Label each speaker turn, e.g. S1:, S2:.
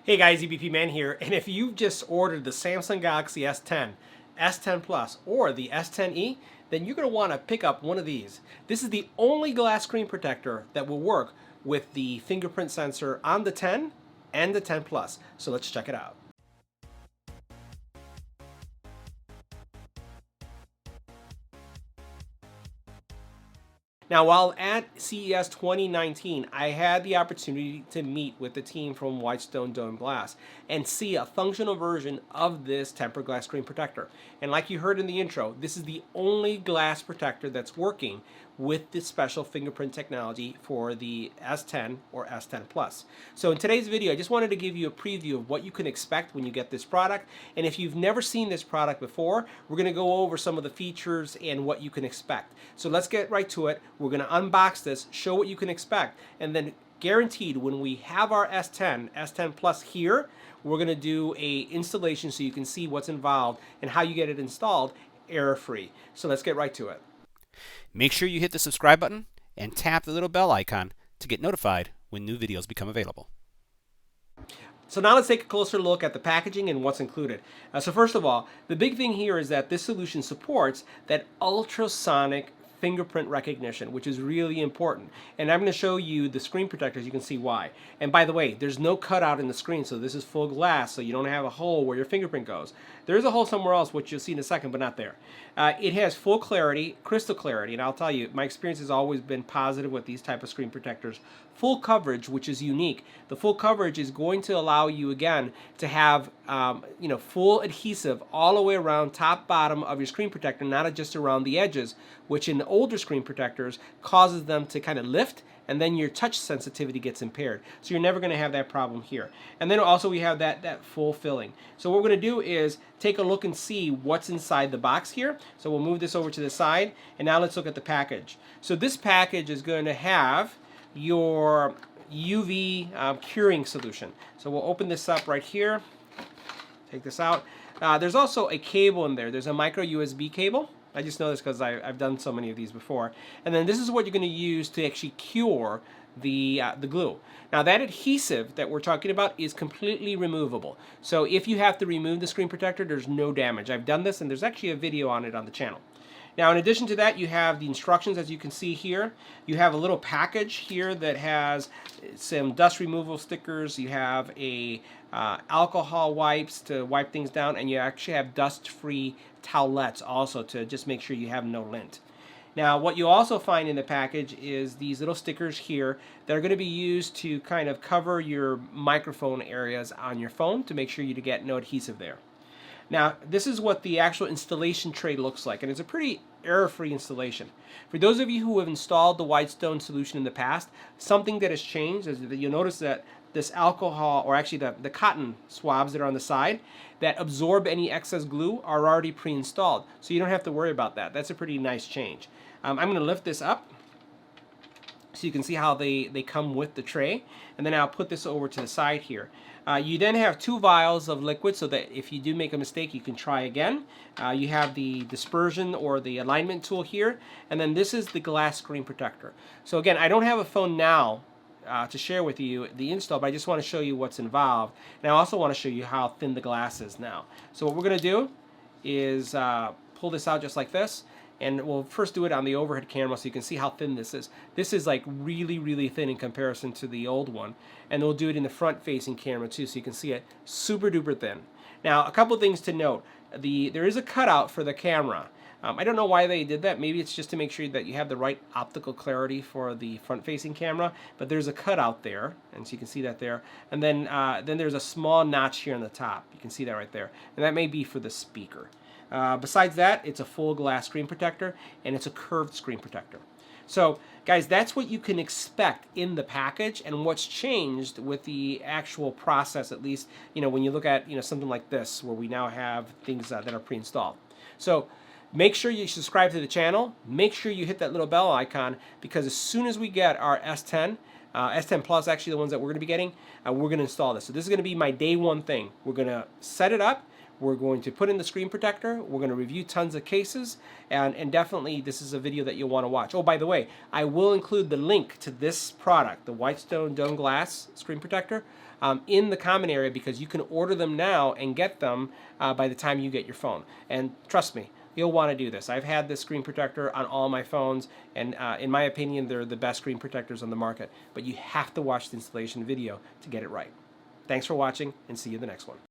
S1: Hey guys, EBPMAN here, and if you've just ordered the Samsung Galaxy S10, S10 Plus, or the S10e, then you're going to want to pick up one of these. This is the only glass screen protector that will work with the fingerprint sensor on the 10 and the 10 Plus. So let's check it out. Now, while at CES 2019, I had the opportunity to meet with the team from WhiteStone Dome Glass and see a functional version of this tempered glass screen protector. And like you heard in the intro, this is the only glass protector that's working with this special fingerprint technology for the S10 or S10 Plus. So in today's video, I just wanted to give you a preview of what you can expect when you get this product. And if you've never seen this product before, we're going to go over some of the features and what you can expect. So let's get right to it. We're going to unbox this, show what you can expect, and then guaranteed when we have our S10, S10 Plus here, we're going to do a installation so you can see what's involved and how you get it installed error-free. So let's get right to it.
S2: Make sure you hit the subscribe button and tap the little bell icon to get notified when new videos become available.
S1: So now let's take a closer look at the packaging and what's included. So first of all, the big thing here is that this solution supports that ultrasonic fingerprint recognition, which is really important. And I'm going to show you the screen protectors. You can see why. And by the way, there's no cutout in the screen, so this is full glass, so you don't have a hole where your fingerprint goes. There is a hole somewhere else, which you'll see in a second, but not there. It has full clarity, crystal clarity, and I'll tell you, my experience has always been positive with these type of screen protectors. Full coverage, which is unique. The full coverage is going to allow you, again, to have full adhesive all the way around top, bottom of your screen protector, not just around the edges, which in the older screen protectors causes them to kind of lift, and then your touch sensitivity gets impaired. So you're never going to have that problem here. And then also we have that full filling. So what we're going to do is take a look and see what's inside the box here. So we'll move this over to the side, and now let's look at the package. So this package is going to have your UV curing solution. So we'll open this up right here. Take this out. There's also a cable in there. There's a micro USB cable. I just know this because I've done so many of these before. And then this is what you're going to use to actually cure the glue. Now that adhesive that we're talking about is completely removable. So if you have to remove the screen protector, there's no damage. I've done this, and there's actually a video on it on the channel. Now, in addition to that, you have the instructions, as you can see here. You have a little package here that has some dust removal stickers. You have a alcohol wipes to wipe things down, and you actually have dust-free towelettes also to just make sure you have no lint. Now, what you also find in the package is these little stickers here that are going to be used to kind of cover your microphone areas on your phone to make sure you get no adhesive there. Now, this is what the actual installation tray looks like, and it's a pretty error-free installation. For those of you who have installed the WhiteStone solution in the past, something that has changed is that you'll notice that this alcohol, or actually the cotton swabs that are on the side that absorb any excess glue, are already pre-installed, so you don't have to worry about that. That's a pretty nice change. I'm going to lift this up so you can see how they come with the tray, and then I'll put this over to the side here. You then have 2 vials of liquid so that if you do make a mistake, you can try again. You have the dispersion or the alignment tool here, and then this is the glass screen protector. So again, I don't have a phone now to share with you the install, but I just want to show you what's involved, and I also want to show you how thin the glass is now. So what we're going to do is pull this out just like this. And we'll first do it on the overhead camera so you can see how thin this is. This is like really, really thin in comparison to the old one. And we'll do it in the front-facing camera too so you can see it super duper thin. Now, a couple things to note. There is a cutout for the camera. I don't know why they did that. Maybe it's just to make sure that you have the right optical clarity for the front-facing camera. But there's a cutout there, and so you can see that there. And then there's a small notch here on the top. You can see that right there. And that may be for the speaker. Besides that, it's a full glass screen protector, and it's a curved screen protector. So, guys, that's what you can expect in the package, and what's changed with the actual process, at least, when you look at, something like this, where we now have things that are pre-installed. So, make sure you subscribe to the channel. Make sure you hit that little bell icon, because as soon as we get our S10, S10 Plus, actually the ones that we're going to be getting, we're going to install this. So this is going to be my day one thing. We're going to set it up. We're going to put in the screen protector. We're going to review tons of cases, and definitely this is a video that you'll want to watch. Oh, by the way, I will include the link to this product, the WhiteStone Dome Glass Screen Protector, in the common area, because you can order them now and get them by the time you get your phone. And trust me, you'll want to do this. I've had this screen protector on all my phones, and in my opinion, they're the best screen protectors on the market. But you have to watch the installation video to get it right. Thanks for watching, and see you in the next one.